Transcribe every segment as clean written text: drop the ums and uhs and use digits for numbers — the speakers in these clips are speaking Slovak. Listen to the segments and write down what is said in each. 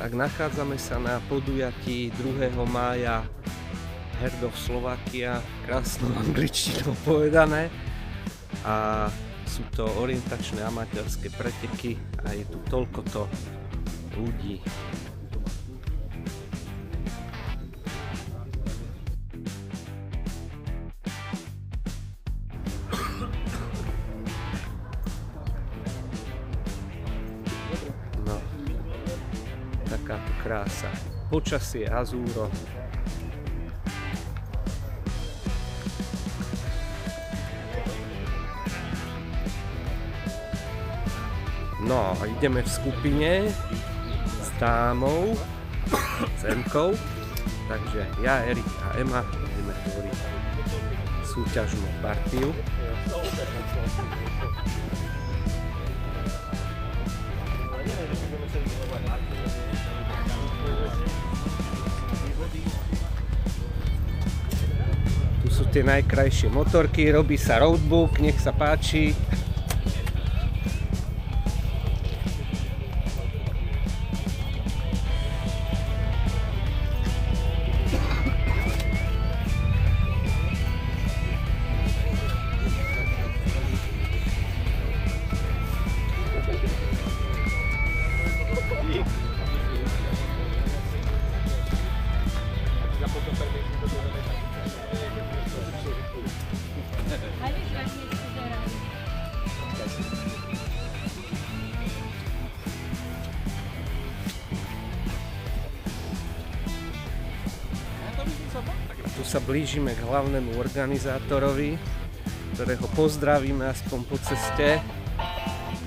Tak nachádzame sa na podujatí 2. mája Heart of Slovakia, krásnou angličtinou povedané. A sú to orientačné amatérske preteky a je tu toľkoto ľudí. No, takáto krása. Počasie azúro. No, ideme v skupine s dámou, s Emkou, takže ja, Erik a Ema ideme tvoriť súťažnú partiu. Tu sú tie najkrajšie motorky, robí sa roadbook, nech sa páči. Tu sa blížime k hlavnému organizátorovi, ktorého pozdravíme aspoň po ceste.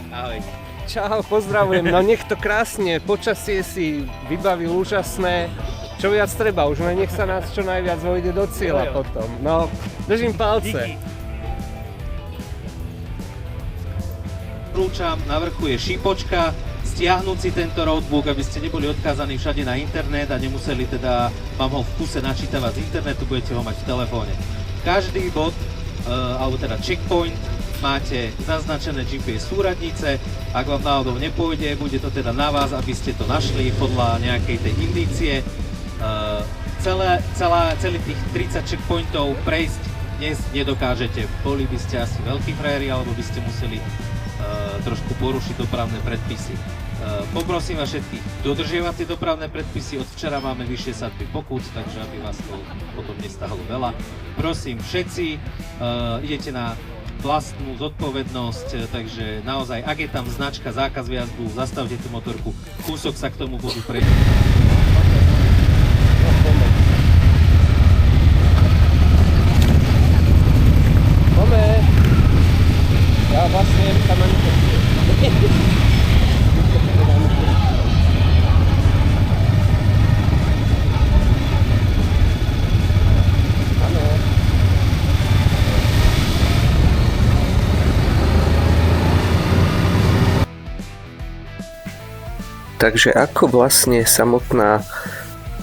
Ahoj. Čau, pozdravujem, no nech to krásne, počasie si vybavil úžasné. Čo viac treba, už nech sa nás čo najviac vojde do cieľa potom. No, držím palce. Prúčam, na vrchu je šípočka, stiahnuť si tento roadbook, aby ste neboli odkázaní všade na internet a nemuseli teda vám ho v kuse načítavať z internetu, budete ho mať v telefóne. Každý bod, alebo teda checkpoint, máte zaznačené GPS súradnice, ak vám náhodou nepôjde, bude to teda na vás, aby ste to našli podľa nejakej tej indície. Celých tých 30 checkpointov prejsť dnes nedokážete. Boli by ste asi veľkí frajeri, alebo by ste museli trošku porušiť dopravné predpisy. Poprosím vás všetkých dodržiavať tie dopravné predpisy. Od včera máme vyššie sadby pokút, takže aby vás to potom nestáhlo veľa. Prosím, všetci idete na vlastnú zodpovednosť, takže naozaj, ak je tam značka zákaz vjazdu, zastavte tú motorku, kúsok sa k tomu bodu prejsť. Ja vlastne tam ani to... Takže ako vlastne samotná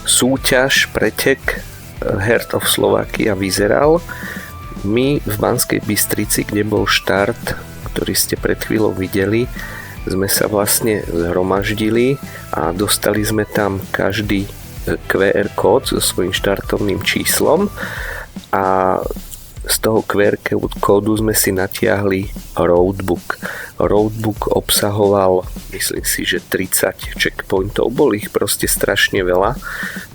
súťaž, pretek Heart of Slovakia vyzeral? My v Banskej Bystrici, kde bol štart, ktorý ste pred chvíľou videli, sme sa vlastne zhromaždili a dostali sme tam každý QR kód so svojím štartovným číslom a z toho QR kódu sme si natiahli roadbook. Roadbook obsahoval, myslím si, že 30 checkpointov, bolo ich proste strašne veľa.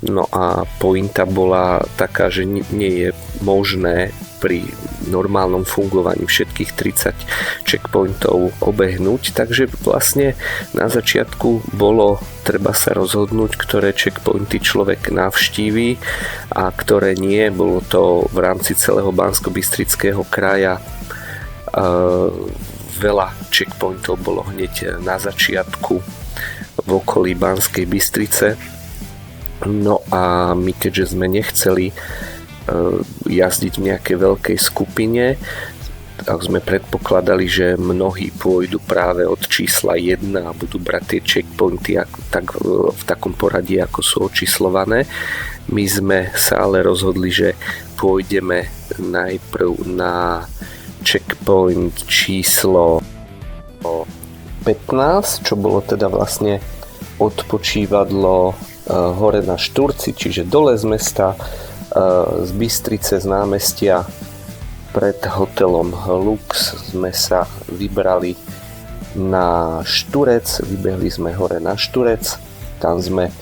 No a pointa bola taká, že nie je možné pri normálnom fungovaní všetkých 30 checkpointov obehnúť, takže vlastne na začiatku bolo treba sa rozhodnúť, ktoré checkpointy človek navštíví a ktoré nie. Bolo to v rámci celého Banskobystrického kraja. Veľa checkpointov bolo hneď na začiatku v okolí Banskej Bystrice. No a my keďže sme nechceli jazdiť v nejakej veľkej skupine, tak sme predpokladali, že mnohí pôjdu práve od čísla 1 a budú brať tie checkpointy v takom poradí, ako sú očíslované. My sme sa ale rozhodli, že pôjdeme najprv na checkpoint číslo 15, čo bolo teda vlastne odpočívadlo hore na Šturci, čiže dole z mesta, z Bystrice, z námestia pred hotelom Lux sme sa vybrali na Šturec, vybehli sme hore na Šturec, tam sme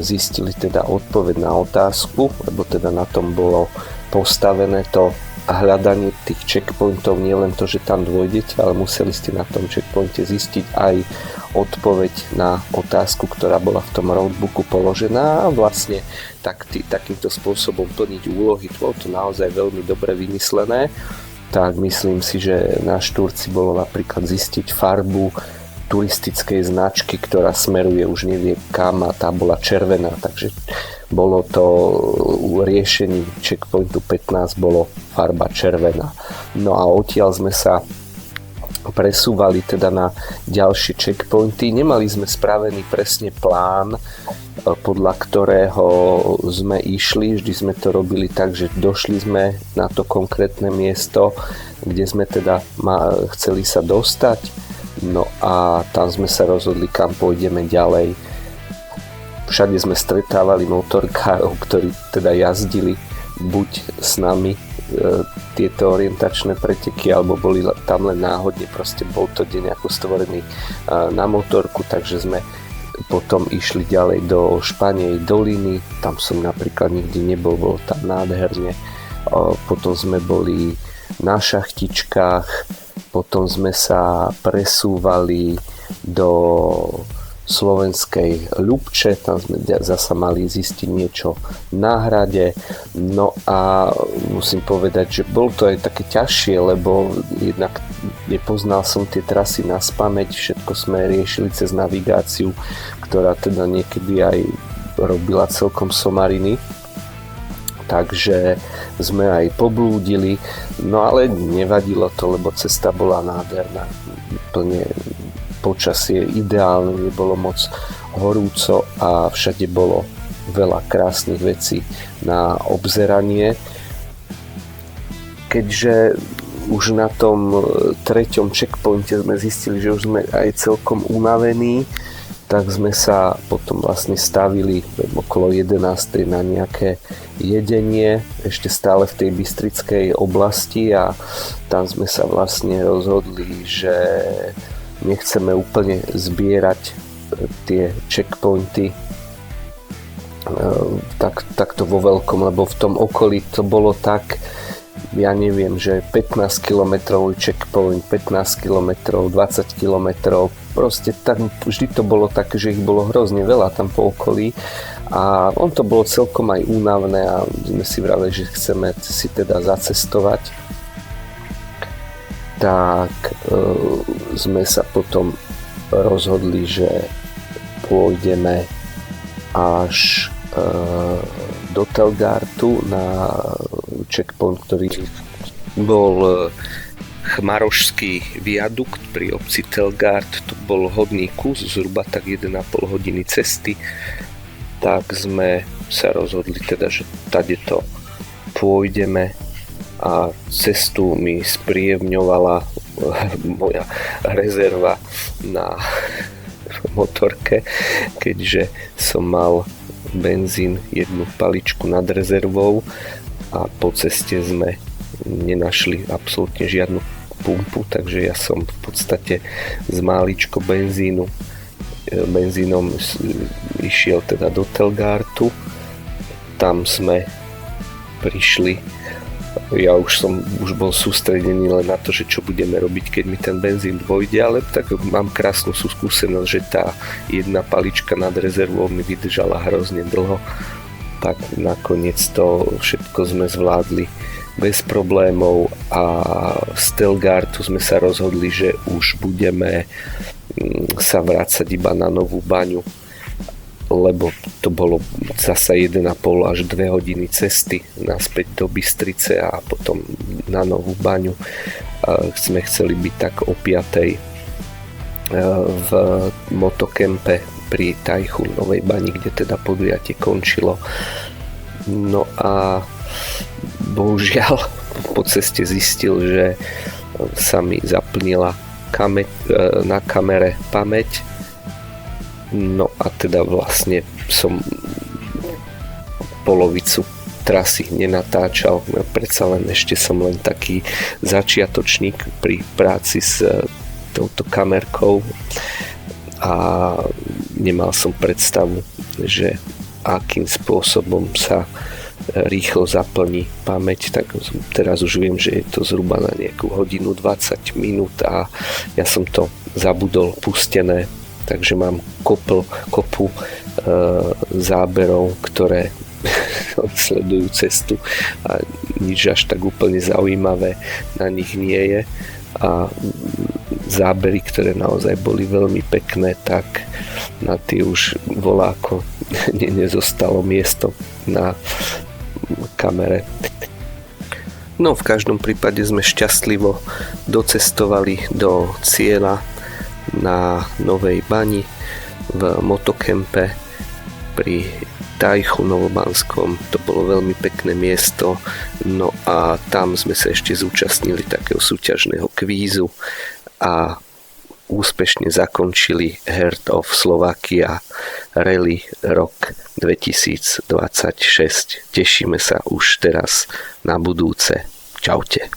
zistili teda odpoveď na otázku, lebo teda na tom bolo postavené to hľadanie tých checkpointov, nie len to, že tam dôjdete, ale museli ste na tom checkpointe zistiť aj odpoveď na otázku, ktorá bola v tom roadbooku položená a vlastne takýmto spôsobom plniť úlohy. Bolo to naozaj veľmi dobre vymyslené. Tak myslím si, že na Šturci bolo napríklad zistiť farbu turistickej značky, ktorá smeruje už nevie kam, a tá bola červená, takže bolo to u riešení checkpointu 15 bolo farba červená. No a odtiaľ sme sa presúvali teda na ďalšie checkpointy. Nemali sme spravený presne plán, podľa ktorého sme išli. Vždy sme to robili tak, že došli sme na to konkrétne miesto, kde sme teda chceli sa dostať. No a tam sme sa rozhodli, kam pôjdeme ďalej. Všade sme stretávali motorkárov, ktorí teda jazdili buď s nami tieto orientačné preteky, alebo boli tam len náhodne, proste bol to deň ako stvorený na motorku, takže sme potom išli ďalej do Španej doliny, tam som napríklad nikdy nebol, bolo tam nádherne. Potom sme boli na Šachtičkách, potom sme sa presúvali do slovenskej Ľubče, tam sme zasa mali zistiť niečo na hrade. No a musím povedať, že bolo to aj také ťažšie, lebo jednak nepoznal som tie trasy naspamäť, všetko sme riešili cez navigáciu, ktorá teda niekedy aj robila celkom somariny. Takže sme aj poblúdili, no ale nevadilo to, lebo cesta bola nádherná, plne počasie ideálne, nebolo moc horúco a všade bolo veľa krásnych vecí na obzeranie. Keďže už na tom 3. checkpointe sme zistili, že už sme aj celkom unavení, tak sme sa potom vlastne stavili okolo 11. na nejaké jedenie, ešte stále v tej bystrickej oblasti, a tam sme sa vlastne rozhodli, že nechceme úplne zbierať tie checkpointy takto vo veľkom, lebo v tom okolí to bolo tak, ja neviem, že 15 km checkpoint, 15 km, 20 km, proste tam vždy to bolo také, že ich bolo hrozne veľa tam po okolí a on to bolo celkom aj únavné a sme si vraveli, že chceme si teda zacestovať. Tak sme sa potom rozhodli, že pôjdeme až do Telgartu na checkpoint, ktorý bol Chmarošský viadukt pri obci Telgard. To bol hodný kus, zhruba tak 1,5 hodiny cesty. Tak sme sa rozhodli teda, že tadeto pôjdeme a cestu mi sprievňovala moja rezerva na motorke, keďže som mal benzín, jednu paličku nad rezervou a po ceste sme nenašli absolútne žiadnu pumpu, takže ja som v podstate z máličko benzínom išiel teda do Telgartu. Tam sme prišli, ja už bol sústredený len na to, že čo budeme robiť, keď mi ten benzín dôjde, ale tak mám krásnu skúsenosť, že tá jedna palička nad rezervou mi vydržala hrozne dlho, tak nakoniec to všetko sme zvládli bez problémov a z Telgartu sme sa rozhodli, že už budeme sa vrácať iba na Novú Baňu, lebo to bolo zasa 1,5 až 2 hodiny cesty naspäť do Bystrice a potom na Novú Baňu. Sme chceli byť tak o 5:00 v motokempe pri Tajchu Novej Bani, kde teda podujatie končilo. No a bohužiaľ po ceste zistil, že sa mi zaplnila na kamere pamäť. No a teda vlastne som polovicu trasy nenatáčal, predsa len ešte som len taký začiatočník pri práci s touto kamerkou a nemal som predstavu, že akým spôsobom sa rýchlo zaplní pamäť, tak teraz už viem, že je to zhruba na nejakú hodinu 20 minút a ja som to zabudol pustené, takže mám kopu záberov, ktoré sledujú cestu a nič až tak úplne zaujímavé na nich nie je a zábery, ktoré naozaj boli veľmi pekné, tak na tie už voláko nezostalo miesto na kamere. No v každom prípade sme šťastlivo docestovali do cieľa na Novej Bani v motokempe pri Tajchu Novobanskom. To bolo veľmi pekné miesto, no a tam sme sa ešte zúčastnili takého súťažného kvízu a úspešne zakončili Heart of Slovakia Rally rok 2026. Tešíme sa už teraz na budúce. Čaute.